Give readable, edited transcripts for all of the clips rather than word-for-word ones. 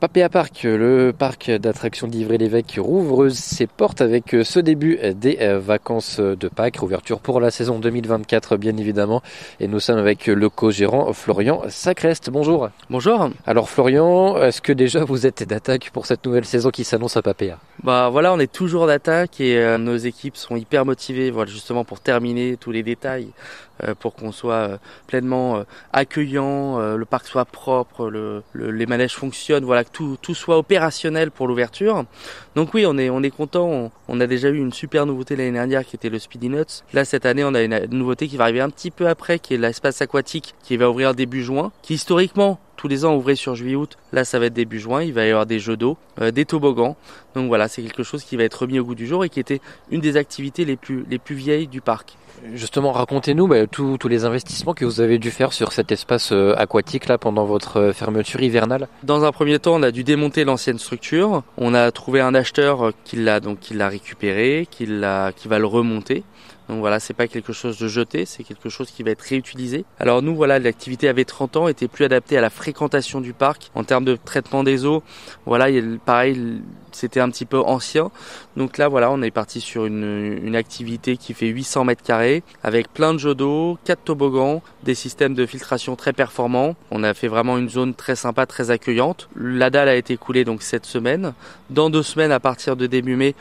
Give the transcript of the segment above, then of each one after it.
Papéa Park, le parc d'attractions d'Ivry-l'Évêque rouvre ses portes avec ce début des vacances de Pâques, ouverture pour la saison 2024 bien évidemment. Et nous sommes avec le co-gérant Florian Sacrest. Bonjour. Bonjour. Alors Florian, est-ce que déjà vous êtes d'attaque pour cette nouvelle saison qui s'annonce à Papéa ? Voilà, on est toujours d'attaque et nos équipes sont hyper motivées, justement pour terminer tous les détails, pour qu'on soit pleinement accueillant, le parc soit propre, les manèges fonctionnent, que tout soit opérationnel pour l'ouverture. Donc oui, on est content. On a déjà eu une super nouveauté l'année dernière qui était le Speedy Nuts. Là cette année, on a une nouveauté qui va arriver un petit peu après, qui est l'espace aquatique, qui va ouvrir début juin, qui historiquement tous les ans ouvrait sur juillet-août. Là, ça va être début juin. Il va y avoir des jeux d'eau, des toboggans. Donc voilà, c'est quelque chose qui va être remis au goût du jour et qui était une des activités les plus vieilles du parc. Justement, racontez-nous tous les investissements que vous avez dû faire sur cet espace aquatique là pendant votre fermeture hivernale. Dans un premier temps, on a dû démonter l'ancienne structure. On a trouvé un acheteur qui l'a récupéré, qui va le remonter. Donc voilà, c'est pas quelque chose de jeté, c'est quelque chose qui va être réutilisé. Alors nous, l'activité avait 30 ans, était plus adaptée à la fréquentation du parc. En termes de traitement des eaux, pareil, c'était un petit peu ancien. Donc là, on est parti sur une activité qui fait 800 mètres carrés, avec plein de jeux d'eau, 4 toboggans, des systèmes de filtration très performants. On a fait vraiment une zone très sympa, très accueillante. La dalle a été coulée donc cette semaine. Dans 2 semaines, à partir de début mai,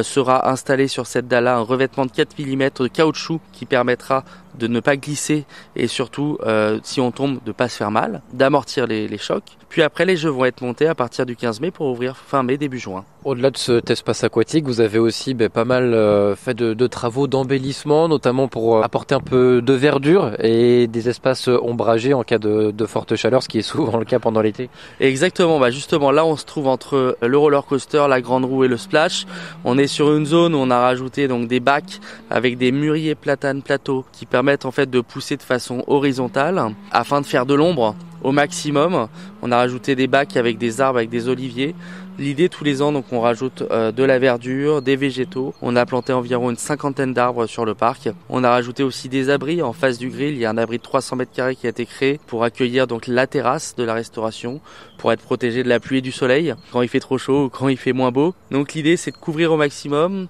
sera installé sur cette dalle-là un revêtement de 4 mm de caoutchouc qui permettra de ne pas glisser et surtout, si on tombe, de pas se faire mal, d'amortir les chocs. Puis après, les jeux vont être montés à partir du 15 mai pour ouvrir fin mai, début juin. Au-delà de cet espace aquatique, vous avez aussi pas mal fait de travaux d'embellissement, notamment pour apporter un peu de verdure et des espaces ombragés en cas de forte chaleur, ce qui est souvent le cas pendant l'été. Exactement, justement là on se trouve entre le roller coaster, la grande roue et le splash. On est sur une zone où on a rajouté donc des bacs avec des mûriers platanes plateaux qui permettent en fait de pousser de façon horizontale afin de faire de l'ombre au maximum. On a rajouté des bacs avec des arbres, avec des oliviers. L'idée, tous les ans, donc on rajoute de la verdure, des végétaux. On a planté environ une 50aine d'arbres sur le parc. On a rajouté aussi des abris en face du grill. Il y a un abri de 300 mètres carrés qui a été créé pour accueillir donc la terrasse de la restauration, pour être protégé de la pluie et du soleil quand il fait trop chaud ou quand il fait moins beau. Donc l'idée, c'est de couvrir au maximum,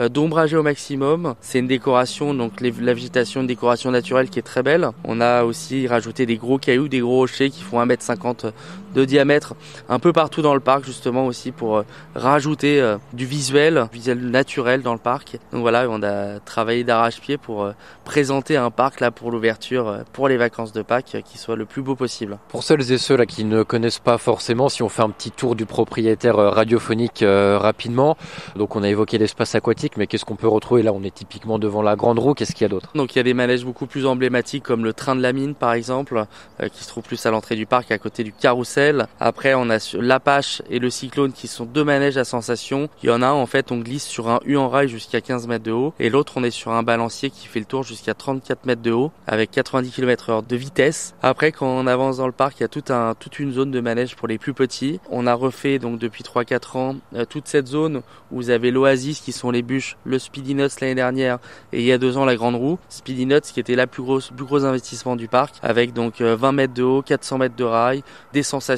d'ombrager au maximum. C'est une décoration, donc la végétation, une décoration naturelle qui est très belle. On a aussi rajouté des gros cailloux, des gros rochers qui font 1,50 m de diamètre un peu partout dans le parc, justement aussi pour rajouter du visuel naturel dans le parc. Donc voilà, on a travaillé d'arrache-pied pour présenter un parc là pour l'ouverture, pour les vacances de Pâques, qui soit le plus beau possible. Pour celles et ceux là qui ne connaissent pas forcément, si on fait un petit tour du propriétaire radiophonique rapidement, donc on a évoqué l'espace aquatique, mais qu'est-ce qu'on peut retrouver là? On est typiquement devant la grande roue, qu'est-ce qu'il y a d'autre? Donc il y a des manèges beaucoup plus emblématiques comme le train de la mine par exemple, qui se trouve plus à l'entrée du parc à côté du carrousel. Après on a l'Apache et le Cyclone qui sont 2 manèges à sensation. Il y en a un en fait on glisse sur un U en rail jusqu'à 15 mètres de haut et l'autre on est sur un balancier qui fait le tour jusqu'à 34 mètres de haut avec 90 km/h de vitesse. Après quand on avance dans le parc il y a toute une zone de manège pour les plus petits. On a refait donc depuis 3-4 ans toute cette zone où vous avez l'Oasis qui sont les bûches, le Speedy Nuts l'année dernière et il y a 2 ans la grande roue. Speedy Nuts qui était plus gros investissement du parc avec donc 20 mètres de haut, 400 mètres de rail, des sensations,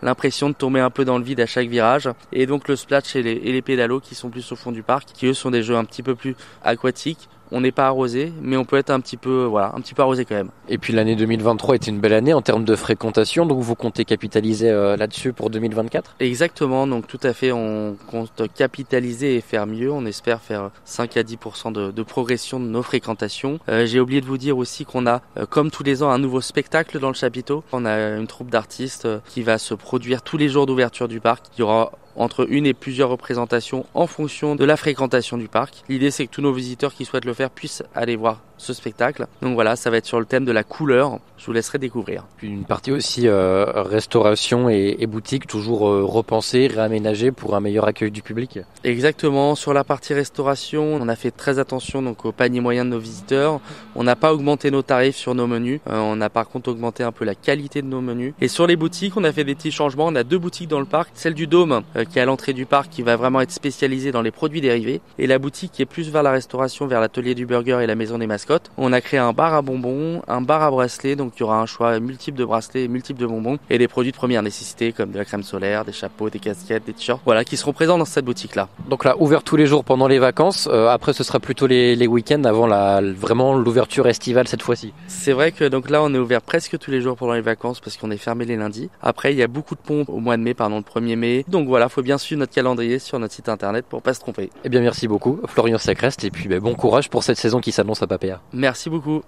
l'impression de tomber un peu dans le vide à chaque virage et donc le splash et les pédalos qui sont plus au fond du parc qui eux sont des jeux un petit peu plus aquatiques. On n'est pas arrosé, mais on peut être un petit peu arrosé quand même. Et puis l'année 2023 était une belle année en termes de fréquentation, donc vous comptez capitaliser là-dessus pour 2024 ? Exactement, donc tout à fait, on compte capitaliser et faire mieux. On espère faire 5 à 10% de progression de nos fréquentations. J'ai oublié de vous dire aussi qu'on a, comme tous les ans, un nouveau spectacle dans le chapiteau. On a une troupe d'artistes qui va se produire tous les jours d'ouverture du parc. Il y aura entre une et plusieurs représentations en fonction de la fréquentation du parc. L'idée c'est que tous nos visiteurs qui souhaitent le faire puissent aller voir ce spectacle. Donc voilà, ça va être sur le thème de la couleur. Je vous laisserai découvrir. Puis une partie aussi restauration et boutique, toujours repensée, réaménagée pour un meilleur accueil du public. Exactement. Sur la partie restauration, on a fait très attention donc au panier moyen de nos visiteurs. On n'a pas augmenté nos tarifs sur nos menus. On a par contre augmenté un peu la qualité de nos menus. Et sur les boutiques, on a fait des petits changements. On a 2 boutiques dans le parc. Celle du Dôme qui est à l'entrée du parc qui va vraiment être spécialisée dans les produits dérivés. Et la boutique qui est plus vers la restauration, vers l'atelier du burger et la maison des mascottes mascotte. On a créé un bar à bonbons, un bar à bracelets, donc il y aura un choix multiple de bracelets, multiple de bonbons et des produits de première nécessité comme de la crème solaire, des chapeaux, des casquettes, des t-shirts, voilà, qui seront présents dans cette boutique-là. Donc là, ouvert tous les jours pendant les vacances. Après, ce sera plutôt les week-ends avant vraiment l'ouverture estivale cette fois-ci. C'est vrai que donc là, on est ouvert presque tous les jours pendant les vacances parce qu'on est fermé les lundis. Après, il y a beaucoup de ponts au mois de mai, le 1er mai. Donc voilà, faut bien suivre notre calendrier sur notre site internet pour pas se tromper. Eh bien, merci beaucoup, Florian Sacrest, et puis bon courage pour cette saison qui s'annonce à Papéa. Merci beaucoup.